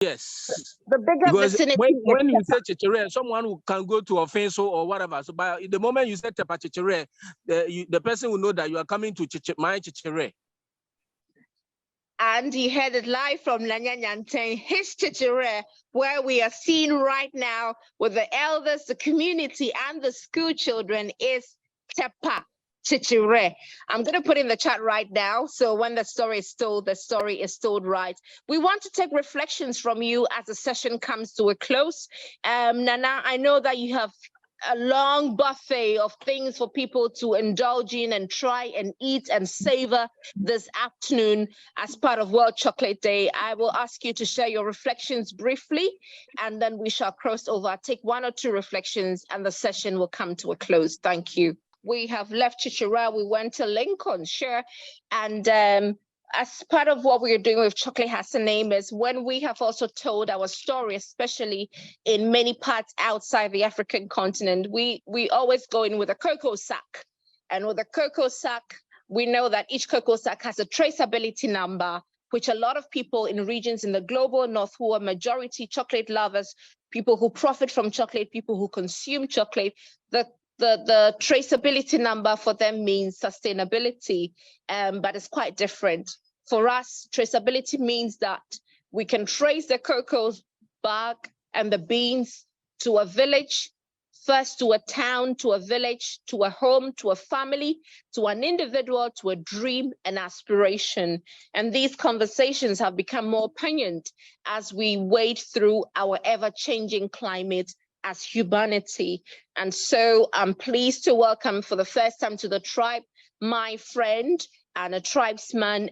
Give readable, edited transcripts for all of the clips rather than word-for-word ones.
Yes. The bigger because vicinity. when you say Kyekyewere, someone who can go to Offenso or whatever. So by the moment you say Tepa-kyekyewere, the person will know that you are coming to my Kyekyewere. And you heard it live from Nana Nyanteng, his Kyekyewere, where we are seeing right now with the elders, the community, and the school children is Tepa-kyekyewere. I'm going to put in the chat right now. So when the story is told right. We want to take reflections from you as the session comes to a close. Nana, I know that you have a long buffet of things for people to indulge in and try and eat and savor this afternoon as part of World Chocolate Day. I will ask you to share your reflections briefly, and then we shall cross over, take one or two reflections, and the session will come to a close. Thank you. We have left Kyekyewere, we went to Lincolnshire, and as part of what we're doing with Chocolate Has a Name is when we have also told our story, especially in many parts outside the African continent, we always go in with a cocoa sack. And with a cocoa sack, we know that each cocoa sack has a traceability number, which a lot of people in regions in the global north who are majority chocolate lovers, people who profit from chocolate, people who consume chocolate, the traceability number for them means sustainability, but it's quite different. For us, traceability means that we can trace the cocoa bag and the beans to a village, first to a town, to a village, to a home, to a family, to an individual, to a dream and aspiration. And these conversations have become more poignant as we wade through our ever-changing climate as humanity. And so I'm pleased to welcome for the first time to the tribe, my friend and a tribesman,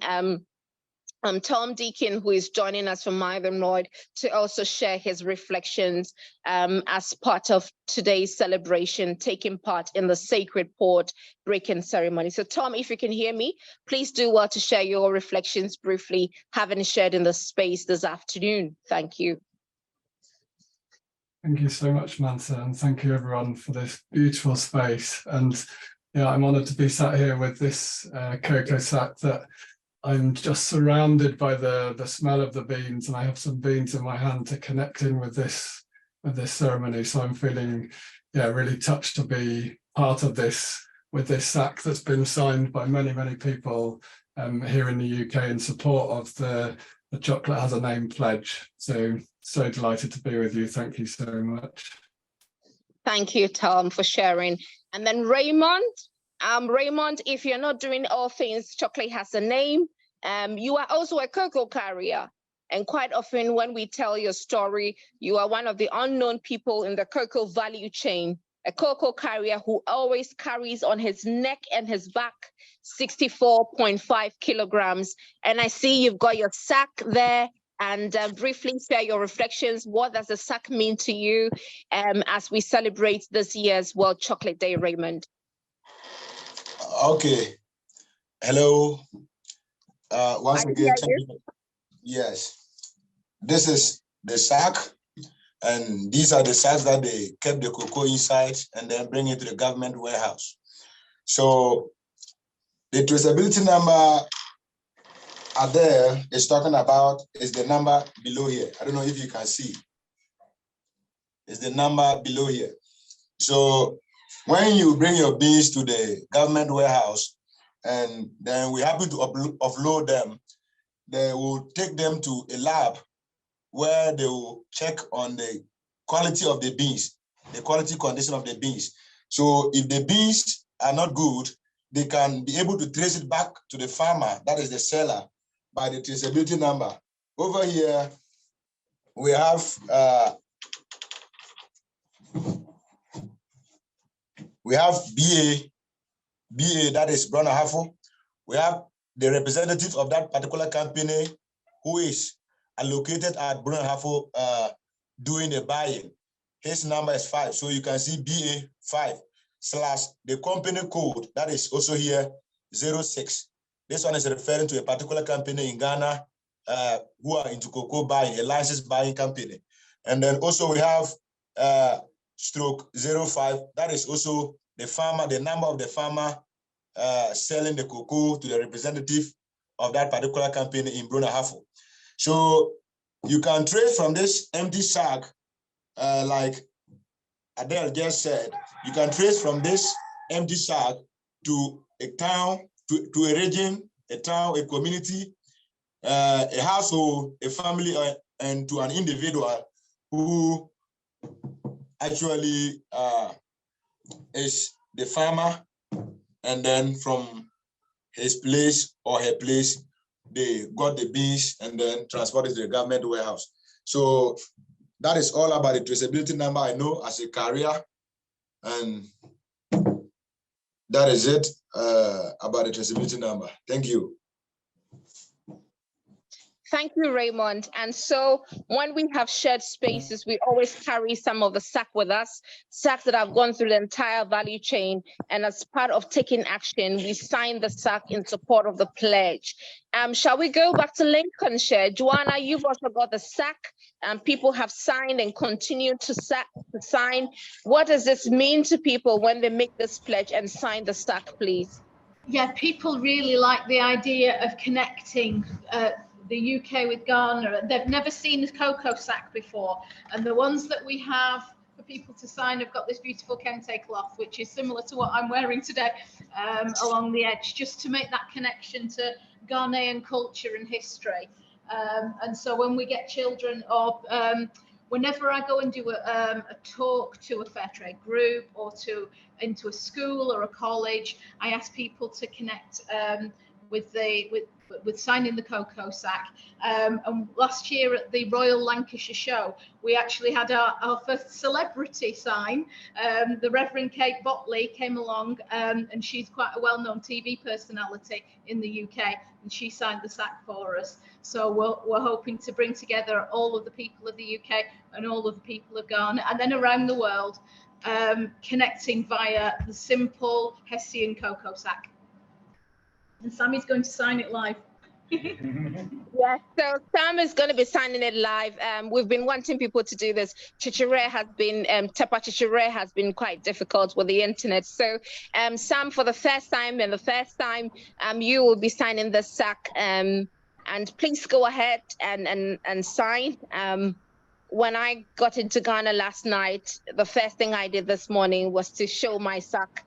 Tom Deacon, who is joining us from Mythen Lloyd to also share his reflections as part of today's celebration, taking part in the sacred pot breaking ceremony. So Tom, if you can hear me, please do well to share your reflections briefly, having shared in the space this afternoon. Thank you. Thank you so much, Mansa, and thank you everyone for this beautiful space. And yeah, I'm honoured to be sat here with this cocoa sack that I'm just surrounded by the smell of the beans, and I have some beans in my hand to connect in with this ceremony. So I'm feeling really touched to be part of this with this sack that's been signed by many people here in the UK in support of the Chocolate Has a Name pledge. So delighted to be with you. Thank you so much. Thank you, Tom, for sharing. And then Raymond. Raymond, if you're not doing all things Chocolate Has a Name, you are also a cocoa carrier. And quite often when we tell your story, you are one of the unknown people in the cocoa value chain, a cocoa carrier who always carries on his neck and his back 64.5 kilograms. And I see you've got your sack there. And briefly share your reflections. What does the sack mean to you as we celebrate this year's World Chocolate Day, Raymond? Okay. Hello. Once again, yes. This is the sack, and these are the sacks that they kept the cocoa inside and then bring it to the government warehouse. So the traceability number there is talking about is the number below here. I don't know if you can see. It's the number below here. So when you bring your beans to the government warehouse and then we happen to offload them, they will take them to a lab where they will check on the quality of the beans, the quality condition of the beans. So if the beans are not good, they can be able to trace it back to the farmer, that is the seller, by the traceability number. Over here, we have BA, that is Brown Ahafo. We have the representative of that particular company who is allocated at Brown Ahafo doing the buying. His number is 5. So you can see BA 5 / the company code, that is also here, 06. This one is referring to a particular company in Ghana who are into cocoa buying, a licensed buying company. And then also we have stroke 05. That is also the farmer, the number of the farmer selling the cocoa to the representative of that particular company in Brown Ahafo. So you can trade from this empty sack, like Adele just said, you can trace from this empty sack to a town, to a region, a town, a community, a household, a family, and to an individual who actually is the farmer, and then from his place or her place, they got the beans and then transported to the government warehouse. So that is all about the traceability number I know as a career, and that is it about the traceability number. Thank you. Thank you, Raymond. And so when we have shared spaces, we always carry some of the sack with us, sacks that have gone through the entire value chain. And as part of taking action, we sign the sack in support of the pledge. Shall we go back to Lincolnshire? Joanna, you've also got the sack, and people have signed and continue to sign. What does this mean to people when they make this pledge and sign the sack, please? Yeah, people really like the idea of connecting the UK with Ghana. They've never seen a cocoa sack before, and the ones that we have for people to sign have got this beautiful kente cloth, which is similar to what I'm wearing today, along the edge, just to make that connection to Ghanaian culture and history. And so when we get children, or whenever I go and do a talk to a fair trade group or into a school or a college, I ask people to connect with signing the cocoa sack. And last year at the Royal Lancashire Show, we actually had our first celebrity sign. The Reverend Kate Botley came along, and she's quite a well-known TV personality in the UK, and she signed the sack for us. So we're hoping to bring together all of the people of the UK and all of the people of Ghana, and then around the world, connecting via the simple Hessian cocoa sack. And Sammy's going to sign it live. Yes, so Sam is going to be signing it live. We've been wanting people to do this. Tepa-kyekyewere has been quite difficult with the internet. So Sam, for the first time, you will be signing the sack. And please go ahead and sign. When I got into Ghana last night, the first thing I did this morning was to show my sack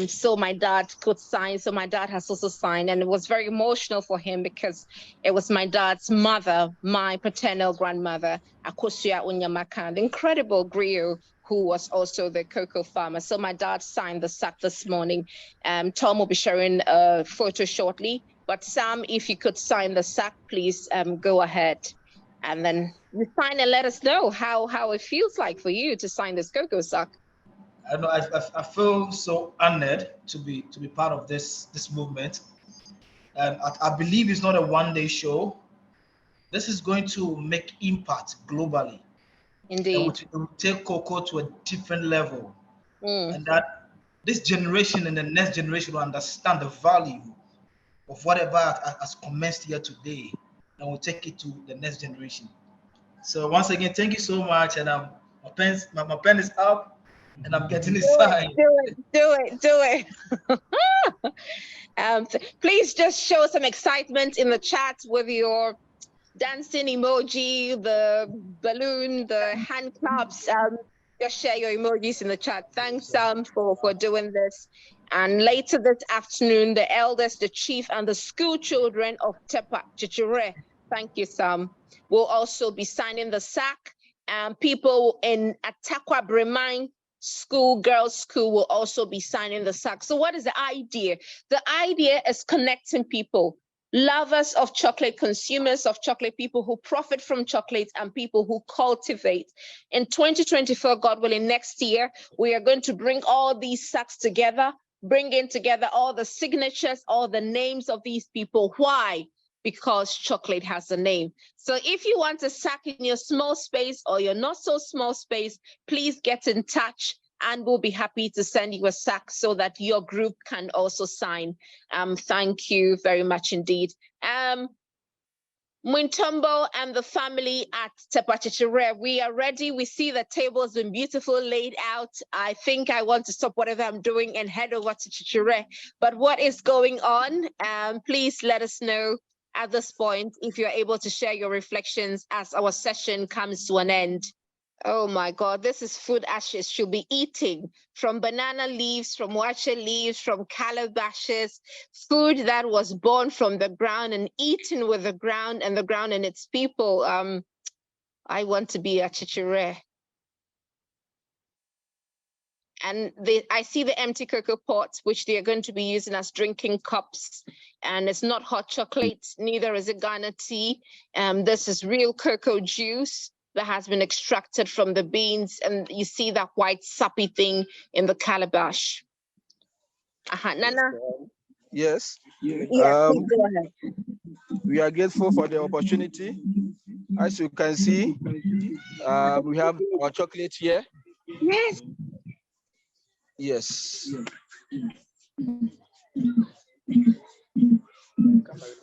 so my dad could sign. So my dad has also signed, and it was very emotional for him because it was my dad's mother, my paternal grandmother, Akosua Unyamaka, the incredible griot, who was also the cocoa farmer. So my dad signed the sack this morning. Tom will be sharing a photo shortly. But Sam, if you could sign the sack, please go ahead. And then you sign and let us know how it feels like for you to sign this cocoa sack. I know I feel so honored to be part of this movement. I believe it's not a one-day show. This is going to make impact globally. Indeed. It will take cocoa to a different level, and that this generation and the next generation will understand the value of whatever has commenced here today, and we'll take it to the next generation. So once again, thank you so much. And my pen is up, and I'm getting it signed. Do it. Please just show some excitement in the chat with your dancing emoji, the balloon, the hand claps. Just share your emojis in the chat. Thanks, Sam, for doing this. And later this afternoon, the elders, the chief, and the school children of Tepa-kyekyewere, thank you, Sam, will also be signing the sack. People in Atakwa Breman girls' school will also be signing the sack. So what is the idea? The idea is connecting people, lovers of chocolate, consumers of chocolate, people who profit from chocolate, and people who cultivate. In 2024, God willing, next year, we are going to bring all these sacks together, bringing together all the signatures, all the names of these people. Why? Because chocolate has a name. So if you want a sack in your small space or your not so small space, please get in touch and we'll be happy to send you a sack so that your group can also sign. Thank you very much indeed. Mwintombo and the family at Tepa-kyekyewere, we are ready. We see the table has been beautifully laid out. I think I want to stop whatever I'm doing and head over to Kyekyewere. But what is going on? Please let us know at this point if you're able to share your reflections as our session comes to an end. Oh my God, this is food ashes should be eating, from banana leaves, from wacha leaves, from calabashes, food that was born from the ground and eaten with the ground and its people. I want to be a chichire. And I see the empty cocoa pots, which they are going to be using as drinking cups. And it's not hot chocolate, neither is it Ghana tea. This is real cocoa juice that has been extracted from the beans. And you see that white sappy thing in the calabash. Nana? Yes. Yes, please go ahead. We are grateful for the opportunity. As you can see, we have our chocolate here. Yes. Yes.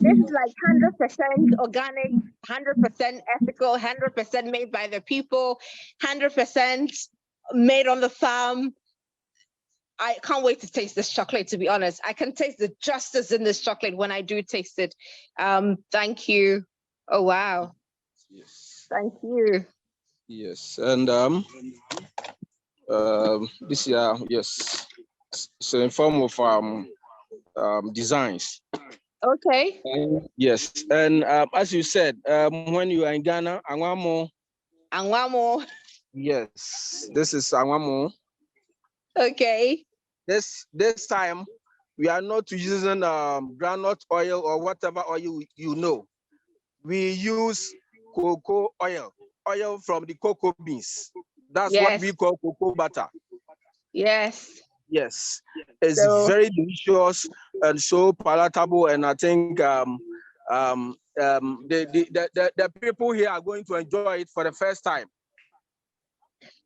This is like 100% organic, 100% ethical, 100% made by the people, 100% made on the farm. I can't wait to taste this chocolate, to be honest. I can taste the justice in this chocolate when I do taste it. Thank you. Oh, wow. Yes. Thank you. Yes. And this year, yes. So in form of designs. Okay. Yes. And as you said, when you are in Ghana, Angwamo. Angwamo. Yes. This is Angwamo. Okay. This time, we are not using groundnut oil or whatever oil you know. We use cocoa oil from the cocoa beans. That's what we call cocoa butter. Yes. Yes, it's very delicious and so palatable, and I think the people here are going to enjoy it for the first time.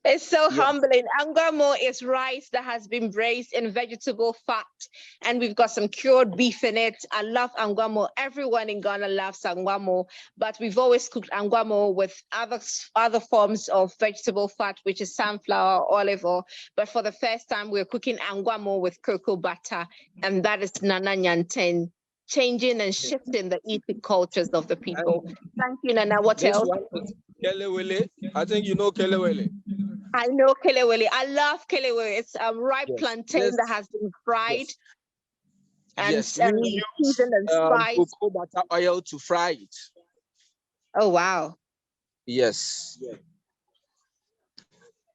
It's so humbling. Angwamo is rice that has been braised in vegetable fat, and we've got some cured beef in it. I love angwamo. Everyone in Ghana loves angwamo, but we've always cooked angwamo with other forms of vegetable fat, which is sunflower, olive oil. But for the first time, we're cooking angwamo with cocoa butter, and that is Nana Nyanteng, changing and shifting the eating cultures of the people. Thank you, Nana. What else? One is kelewele. I think you know kelewele. I know kelewele. I love kelewele. It's a ripe plantain that has been fried and seasoned and spiced. Cocoa butter oil to fry it. Oh, wow. Yes.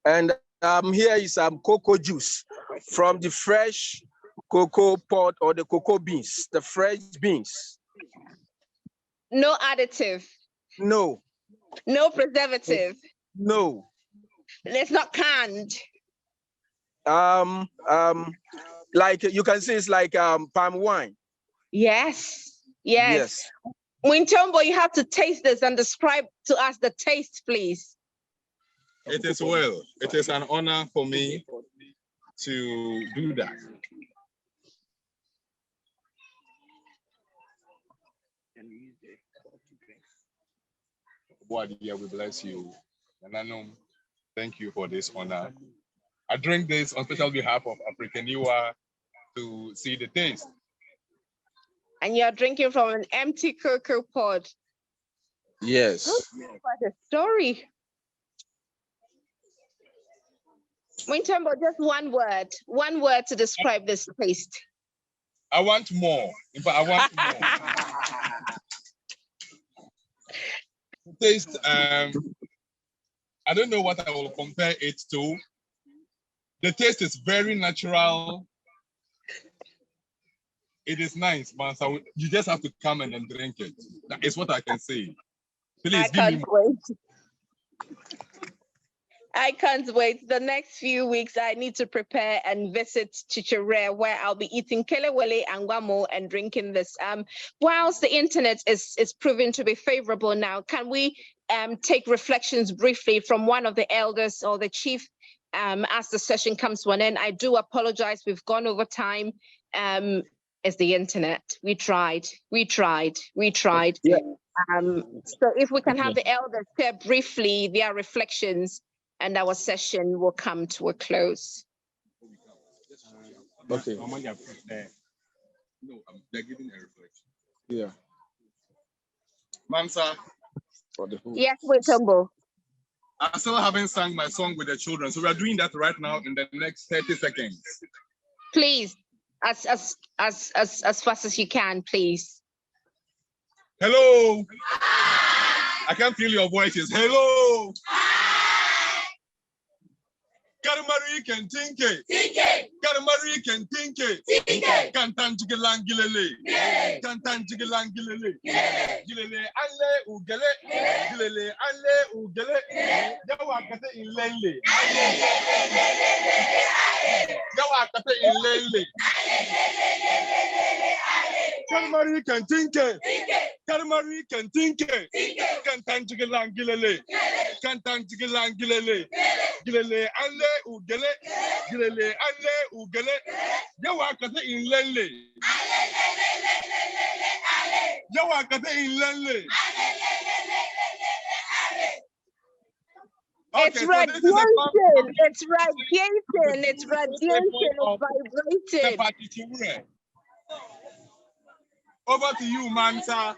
And here is some cocoa juice from the fresh cocoa pod or the cocoa beans, the fresh beans. No additive. No. No preservative. No. It's not canned. Like you can see, it's like palm wine. Yes. Mwintombo, you have to taste this and describe to us the taste, please. It is well. It is an honor for me to do that. We bless you. Nana, thank you for this honor. I drink this on special behalf of Africaniwa to see the taste. And you're drinking from an empty cocoa pod. Yes. What a story. Mwintombo, just one word to describe this taste. I want more. In fact, I want more. Taste, I don't know what I will compare it to. The taste is very natural. It is nice, man. So you just have to come and drink it. That is what I can say. Please give me more. I can't wait. The next few weeks, I need to prepare and visit Chichire, where I'll be eating kelewele and guamo and drinking this. Whilst the internet is proving to be favorable now, can we take reflections briefly from one of the elders or the chief as the session comes to an end? I do apologize. We've gone over time. It's the internet. We tried. Yeah. So if we can have the elders share briefly their reflections, and our session will come to a close. Okay. No, they're giving a reflection. Yeah. Mansa. Yes, Mwintombo. I still haven't sung my song with the children, so we are doing that right now in the next 30 seconds. Please, as fast as you can, please. Hello. I can't feel your voices. Hello. Karamari can think it. Karamari can think it. Cantan Jigilangilele. Cantan Jigilangilele. Gilele alle ugele. Gilele alle ugele. Yawakate in Lenle. Yawakate in Lenle. Karamari can think it. Karamari can think it. Cantan Jigilangilele. Cantan Jigilangilele. Gilele alle ugele. Gilele alle ugele. Yawakate in Lenle. Yawakate in Lenle. It's radiation. It's radiation. It's radiation. It's vibrating. Over to you, Mansa.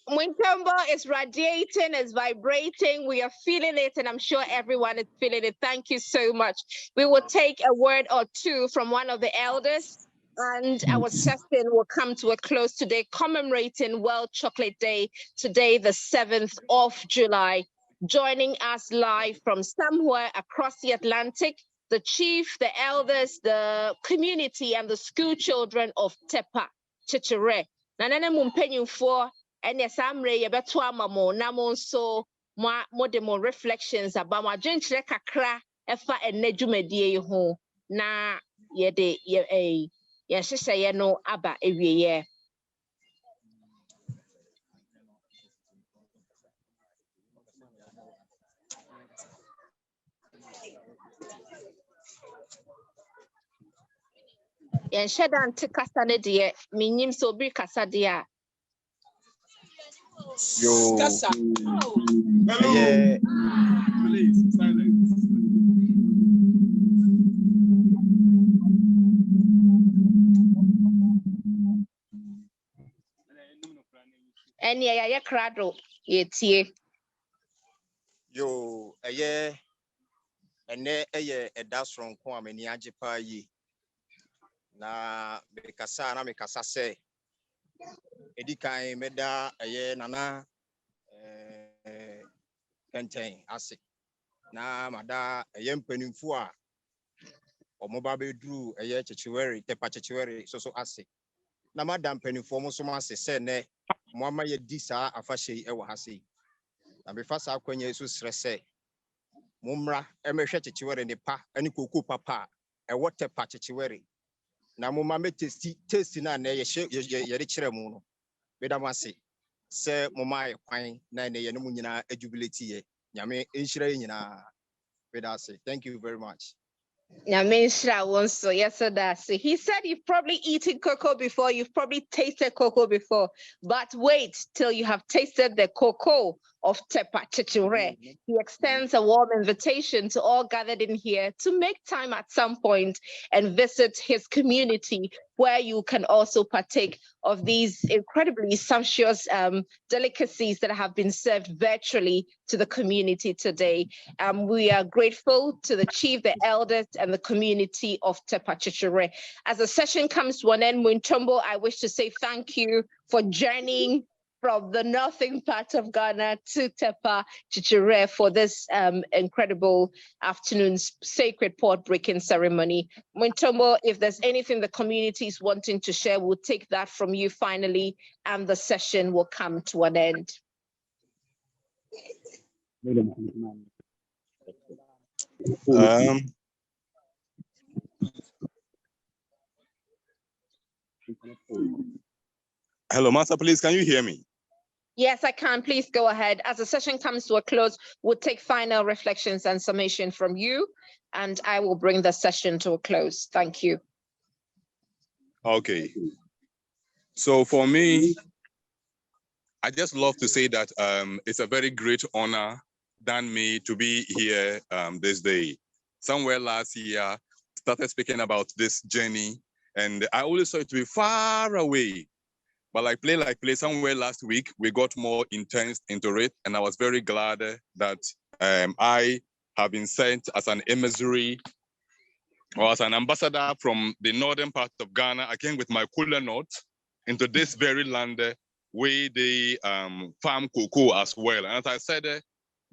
Mwintombo is radiating, is vibrating. We are feeling it, and I'm sure everyone is feeling it. Thank you so much. We will take a word or two from one of the elders, and our session will come to a close today, commemorating World Chocolate Day, today, the 7th of July. Joining us live from somewhere across the Atlantic, the chief, the elders, the community, and the school children of Tepa-kyekyewere. Nana Nyanteng. And yes, I'm ready to mamo namo so more demo reflections about my drink kakra efa enejumedie ho na yede ye hyehyɛ no aba ewie. Yen shedan te kasa ne de minim so bi kasa de a. Yo. Kasa. Hello. Yeah. Please, silence. Eni ya krado yetie. Yo, eye ene eye edasron ko ameni ajepa yi. Na mekasa se edikan meda eye Nana Nyanteng ase na mada eye mpanimfo a omoba bedru eye Kyekyewere Tepa-kyekyewere so ase na madam mpanimfo mo so ase se ne mo ama ye di saa afahye e wo hase na befa saa kwanya so srese momra emehwe Kyekyewere ne pa ani koko papa e wo Tepa-kyekyewere na mama me testi na na ye re kire mu no bedamase se mama ye kwan na ne ye no nyina ajubility ye nyame enhira ye nyina bedase. Thank you very much. Yes, he said you've probably eaten cocoa before, you've probably tasted cocoa before, but wait till you have tasted the cocoa of Tepa-kyekyewere. He extends a warm invitation to all gathered in here to make time at some point and visit his community, where you can also partake of these incredibly sumptuous delicacies that have been served virtually to the community today. We are grateful to the chief, the elders, and the community of Tepa-kyekyewere. As the session comes to an end, Mwintombo, I wish to say thank you for journeying from the northern part of Ghana to Tepa-kyekyewere for this incredible afternoon's sacred pot-breaking ceremony. Mwintombo, if there's anything the community is wanting to share, we'll take that from you finally, and the session will come to an end. Hello, Master, please, can you hear me? Yes, I can. Please go ahead. As the session comes to a close, we'll take final reflections and summation from you, and I will bring the session to a close. Thank you. Okay. So for me, I just love to say that it's a very great honor than me to be here this day. Somewhere last year, started speaking about this journey, and I always saw it to be far away. But like play, somewhere last week, we got more intense into it. And I was very glad that I have been sent as an emissary or as an ambassador from the northern part of Ghana, again with my cooler note, into this very land where they farm cocoa as well. And as I said,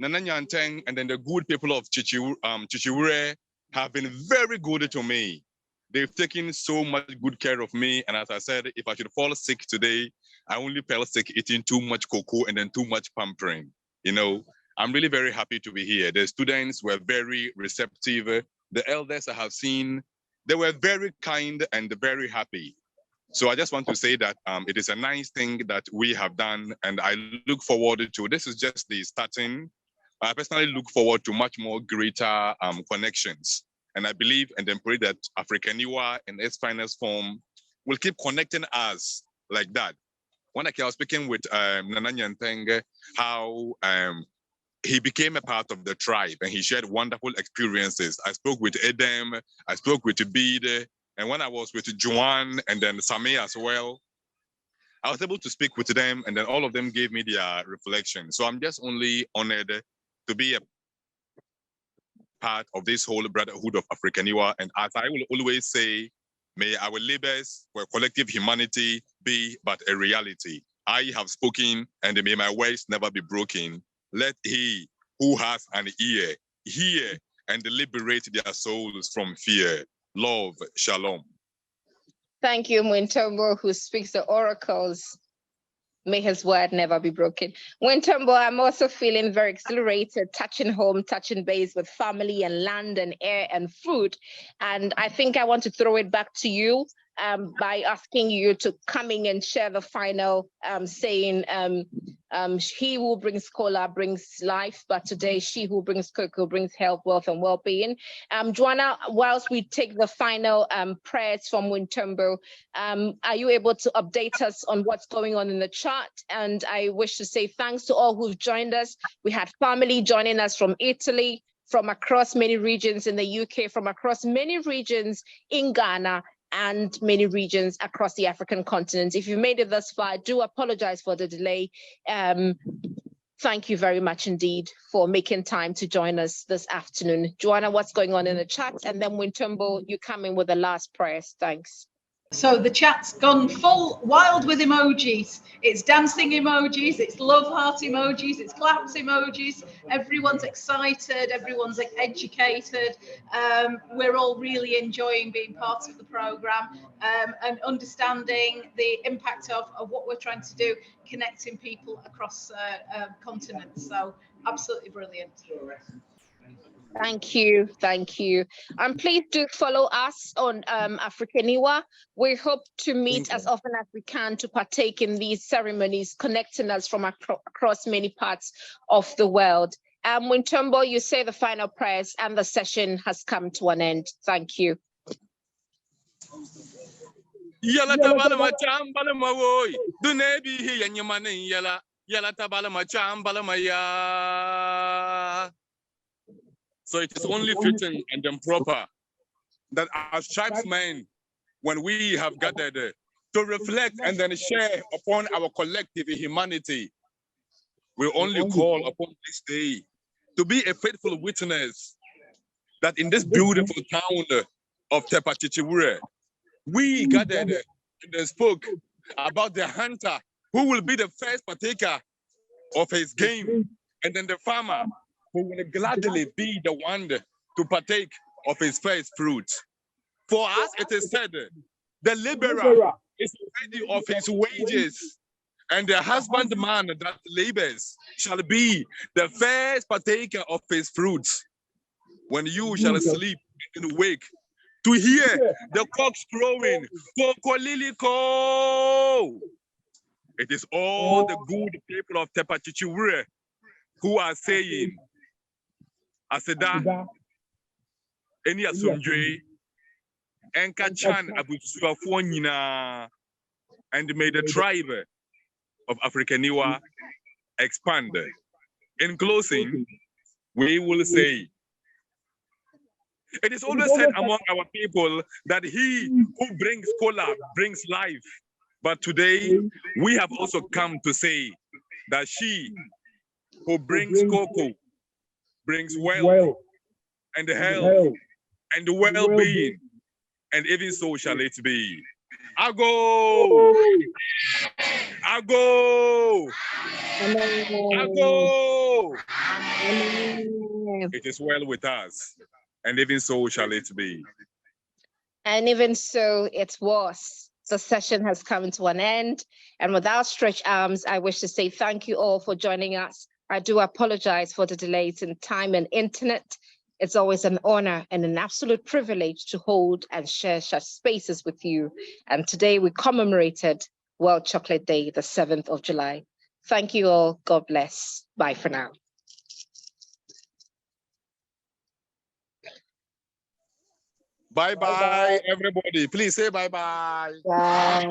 Nana Nyanteng and then the good people of Kyekyewere have been very good to me. They've taken so much good care of me. And as I said, if I should fall sick today, I only fell sick eating too much cocoa and then too much pampering. You know, I'm really very happy to be here. The students were very receptive. The elders I have seen, they were very kind and very happy. So I just want to say that it is a nice thing that we have done, and I look forward to, this is just the starting. I personally look forward to much more greater connections. And I believe and then pray that Africaniwa in its finest form will keep connecting us like that. When I was speaking with Nana Nyanteng, how he became a part of the tribe and he shared wonderful experiences. I spoke with Edem, I spoke with Bede, and when I was with Joanne and then Same as well, I was able to speak with them, and then all of them gave me their reflection. So I'm just only honored to be a part of this whole brotherhood of Africaniwa. And as I will always say, may our labors for collective humanity be but a reality. I have spoken, and may my words never be broken. Let he who has an ear hear and liberate their souls from fear. Love, shalom. Thank you, Mwintombo, who speaks the oracles. May his word never be broken. Mwintombo, I'm also feeling very exhilarated, touching home, touching base with family and land and air and food. And I think I want to throw it back to you by asking you to come in and share the final saying, he who brings cola brings life, but today she who brings cocoa brings health, wealth, and well-being. Joanna, whilst we take the final prayers from Mwintombo, are you able to update us on what's going on in the chat? And I wish to say thanks to all who've joined us. We had family joining us from Italy, from across many regions in the UK, from across many regions in Ghana, and many regions across the African continent. If you made it thus far, I do apologize for the delay. Thank you very much indeed for making time to join us this afternoon. Joanna, what's going on in the chat? And then Mwintombo, you come in with the last prayers. Thanks. So the chat's gone full wild with emojis. It's dancing emojis, it's love heart emojis, it's claps emojis. Everyone's excited, everyone's educated. We're all really enjoying being part of the program and understanding the impact of what we're trying to do, connecting people across continents. So absolutely brilliant. Thank you, thank you. And please do follow us on Africaniwa. We hope to meet as often as we can to partake in these ceremonies, connecting us from across many parts of the world. Mwintombo, you say the final prayers and the session has come to an end. Thank you. Yala tabala machambala mawoi. Dunebi hi yanyamane yala. Yala tabala machambala maya. So it is only fitting and then proper that as tribesmen, when we have gathered to reflect and then share upon our collective humanity, we only call upon this day to be a faithful witness that in this beautiful town of Tepa-kyekyewere, we gathered and spoke about the hunter who will be the first partaker of his game, and then the farmer who will gladly be the one to partake of his first fruit. For us, it is said, the laborer is worthy of his wages, and the husbandman that labors shall be the first partaker of his fruits. When you shall sleep and wake to hear the cocks crowing, Kokoliliko. It is all the good people of Tepa-kyekyewere who are saying, Aseda, eni asomdwe, enkachan abusuafo nyina, and may the tribe of Africaniwa expand. In closing, we will say, it is always said among our people that he who brings cola brings life, But today, we have also come to say that she who brings cocoa brings wealth and health and well-being, and even so shall it be. Ago! Ago! Ago! It is well with us, and even so shall it be. And even so it was. The session has come to an end. And with outstretched arms, I wish to say thank you all for joining us. I do apologize for the delays in time and internet. It's always an honor and an absolute privilege to hold and share such spaces with you. And today we commemorated World Chocolate Day, the 7th of July. Thank you all. God bless. Bye for now. Bye-bye, everybody. Please say bye-bye. Bye.